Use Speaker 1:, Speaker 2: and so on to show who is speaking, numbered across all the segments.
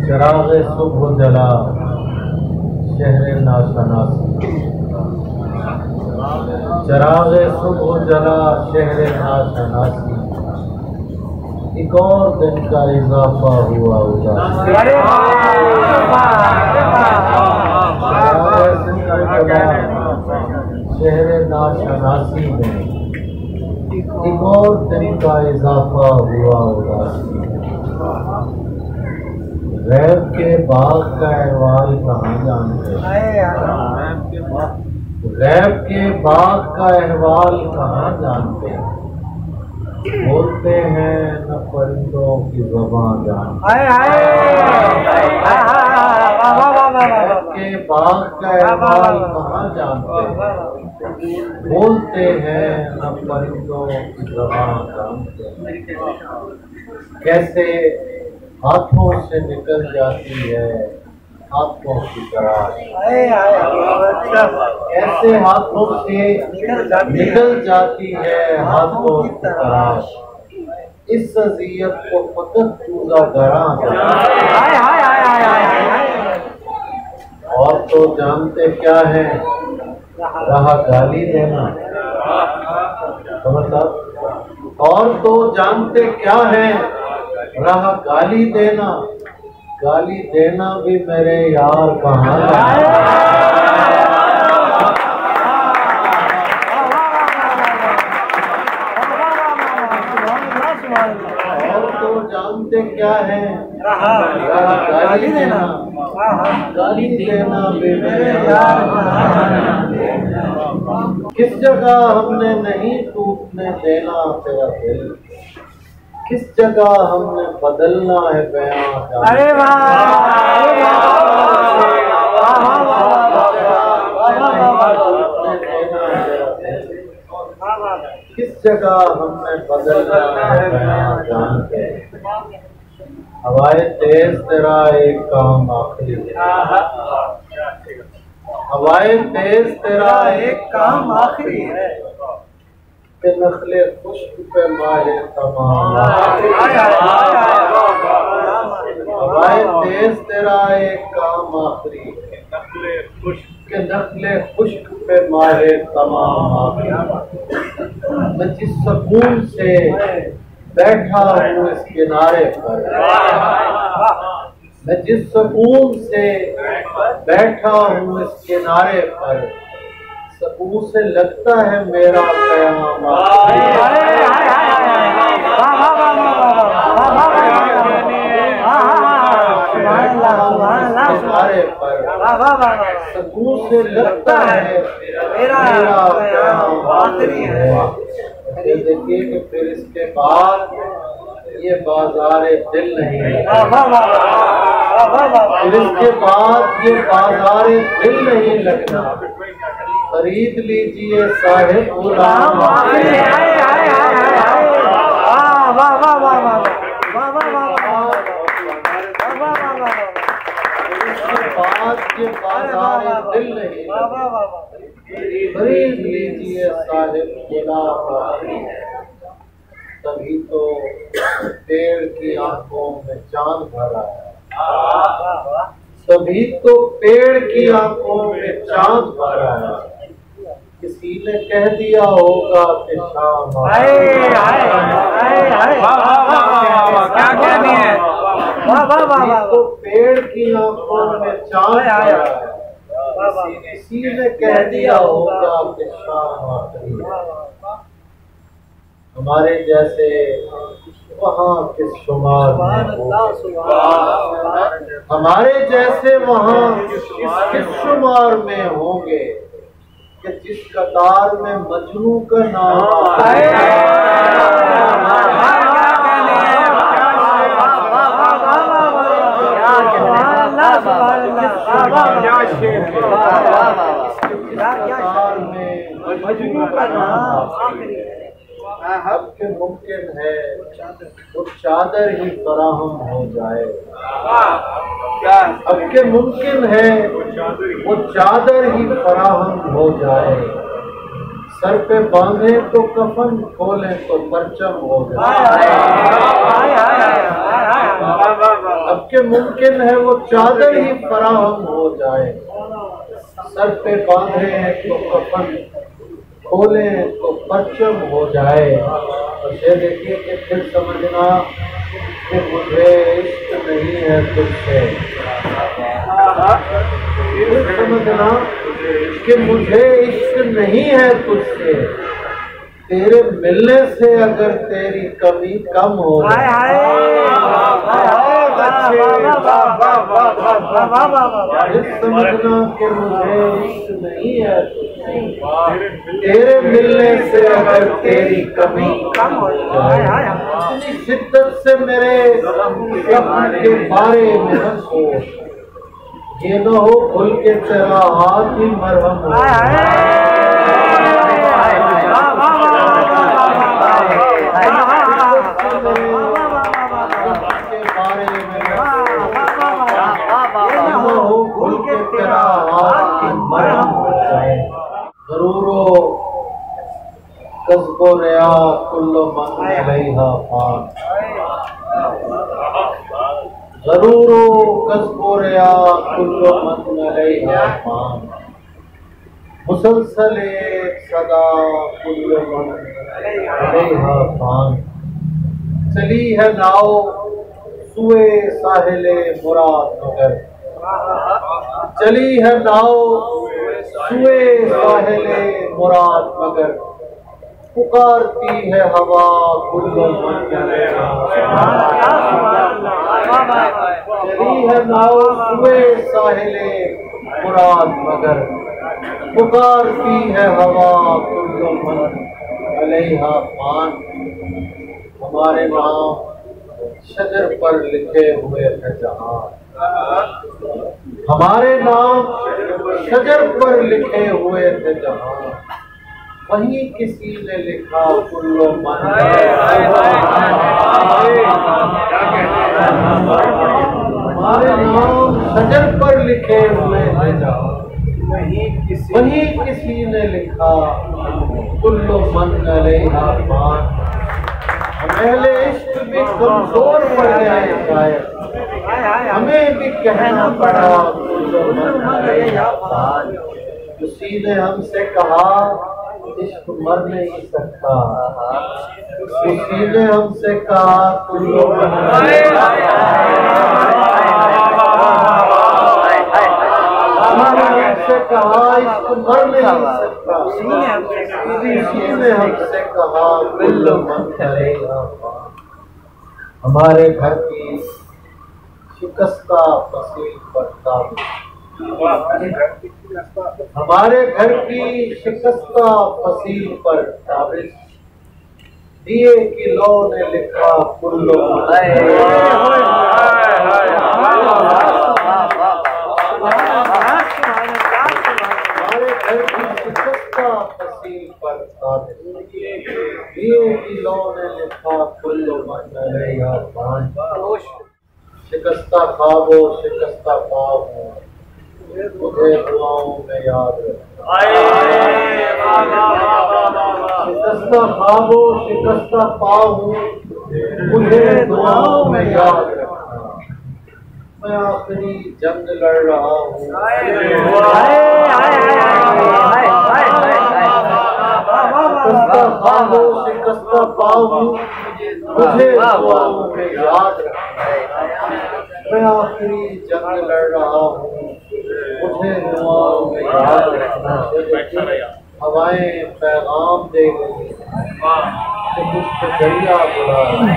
Speaker 1: चराग़ सुबह जला शहर नाशनासी, चराग़ सुबह जला शहर नाशनासी, एक और दिन का इजाफा हुआ उदासी। शहर नाशनासी में एक और दिन का इजाफा हुआ उदासी। गैब के बाग का अहवाल कहाँ जानते हैं? गैब के बाग का अहवाल कहाँ जानते हैं? बोलते हैं न परिंदों की ज़बान जानते गैब के बाग का अहवाल कहाँ जानते हैं? बोलते हैं न परिंदों की ज़बान जानते। कैसे हाथों से निकल जाती है हाथों की तराश, ऐसे हाथों से निकल जाती है हाथों की तराश। इस अज़ियत को फकत पूरा गरा और तो जानते क्या है? रहा गाली देना। मतलब और तो जानते क्या है? रहा गाली देना। गाली देना भी मेरे यार कहाँ और तो जानते क्या है? रहा गाली देना। गाली देना भी मेरे यार। किस जगह हमने नहीं टूटने देना तेरा दिल, किस जगह हमने बदलना है बयां। अरे किस जगह हमने बदलना है बयां जान के। हवाए तेज तेरा एक काम आखिरी है, हवाए तेज तेरा एक काम आखिरी है, के नखले खुश्क पे मारे तमाम। हवाए तेज तेरा एक काम आखिरी है, के नखले खुश्क पे मारे तमाम आखिरी। मैं जिस सुकून से बैठा हूँ इस किनारे पर, मैं जिस सुकून से बैठा हूँ इस किनारे पर, सुकून से लगता है मेरा क़याम। किनारे पर सुकून से लगता है मेरा क़याम आखिरी है। देखिए कि फिर इसके बाद ये बाज़ारे दिल नहीं है, फिर इसके बाद ये बाज़ारे दिल नहीं लगना। खरीद लीजिए साहिब गुलाम। इसके बाद ये बाज़ारे दिल नहीं लगना। खरीद लीजिए साहिब गुलाम। तभी तो पेड़ की आंखों में चांद भरा है, तभी तो पेड़ की आंखों में चांद भरा है। किसी ने कह दिया होगा कि शाम क्या कहनी है। तो पेड़ की आंखों में चांद भरा है, किसी ने कह दिया होगा कि शाम आखिरी है। हमारे जैसे वहाँ किस शुमार में होंगे, हमारे जैसे वहाँ किस शुमार में होंगे कि जिस कतार में मजनू का नाम मजनू का नाम। अब के मुमकिन है वो चादर ही फराहम हो जाए, अब के मुमकिन है वो चादर ही फराहम हो जाए। सर पे बांधे तो कफन, खोलें तो परचम हो जाए। अब कि मुमकिन है वो चादर ही फराहम हो जाए। सर पे बांधे तो कफन, खोले तो परचम हो जाए। और ये देखिए कि फिर समझना कि मुझे इश्क नहीं है तुझसे। फिर समझना कि मुझे इश्क नहीं है तुझसे। तेरे मिलने से अगर तेरी कमी कम हो जाए। समझना कि मुझे इश्क नहीं है तुझसे। तेरे मिलने से अगर तेरी कमी कम हो जाए। इतनी शिद्दत से मेरे गम के बारे में न सोच, ये न हो भूल के तेरा हाथ ही मरहम हो। जरूरो कस्बो रिया कुल्लो मन अलैहा फान। जरूरो कस्बो रिया कुल्लो मन अलैहा फान। मुसलसल एक सदा कुल्लो मन अलैहा फान। चली है नाव सुए साहिले मुराद मगर। चली है नाव सुए साहिले मुराद मगर। पुकारती है हवा कुल्लो मन अलैहा फान। चली है नाव सुए साहिले मुराद मगर। पुकारती है हवा कुल्लो मन अलैहा फान। हमारे नाम शजर पर लिखे हुए थे जहां। हमारे नाम शजर पर लिखे हुए थे जहां। वहीं किसी ने लिखा कुल्लो मन। हमारे नाम शजर पर लिखे हुए थे जहां। वहीं किसी ने लिखा कुल्लो मन अलैहा फान। पहले इश्क भी कमजोर पड़ गए शायद, हमें भी कहना पड़ा कुल्लो मन अलैहा फान। किसी ने हमसे कहा इश्क मर नहीं सकता। किसी ने हमसे कहा कुल्लो मन अलैहा हमसे कहा इश्क मर नहीं सकता। किसी ने हमसे कहा कुल्लो मन अलैहा फान। हमारे घर की शिकस्ता फसील पर ताबिज़। हमारे घर की शिकस्ता फसील पर ताबिज़। दिए की लौ ने लिखा कुल्लो मन पर दिए की लौ ने लिखा कुल्लो मन अलैहा फान। शिकस्ता ख्वाबो शिकस्ता ख्वाब हूँ, मुझे दुआओं में याद रखना। शिकस्ता ख्वाबो शिकस्ता ख्वाब हूँ, मुझे दुआओं में याद रखना। मैं आखिरी जंग लड़ रहा हूँ। शिकस्ता ख्वाबो शिकस्ता ख्वाब हूँ, मुझे दुआओं में याद रखना। मैं आखिरी जंग लड़ रहा हूँ, मुझे दुआओं में याद रखना। हवाएं पैगाम दे गई कि मुझको दरिया बुला रहा है।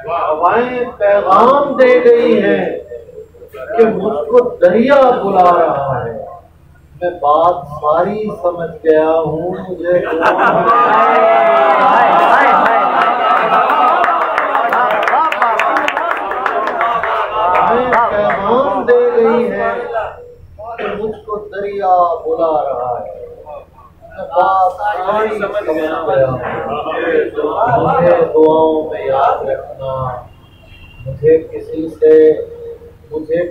Speaker 1: हवाएं पैगाम दे गई हैं कि मुझको दरिया बुला रहा है। मैं बात सारी समझ गया हूँ, मुझे पैगाम दे गई है कि मुझको दरिया बुला रहा है। मैं बात सारी समझ गया हूँ, मुझे दुआओं में याद रखना। मुझे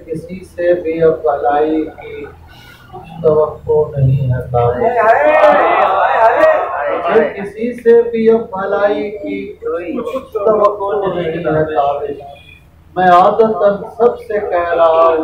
Speaker 1: किसी से भी अब भलाई की कुछ तवक्को नहीं है ताबिज़। मुझे किसी से भी अब भलाई की कुछ तवक्को नहीं है ताबिज़। मैं आदतन सबसे कह रहा हूँ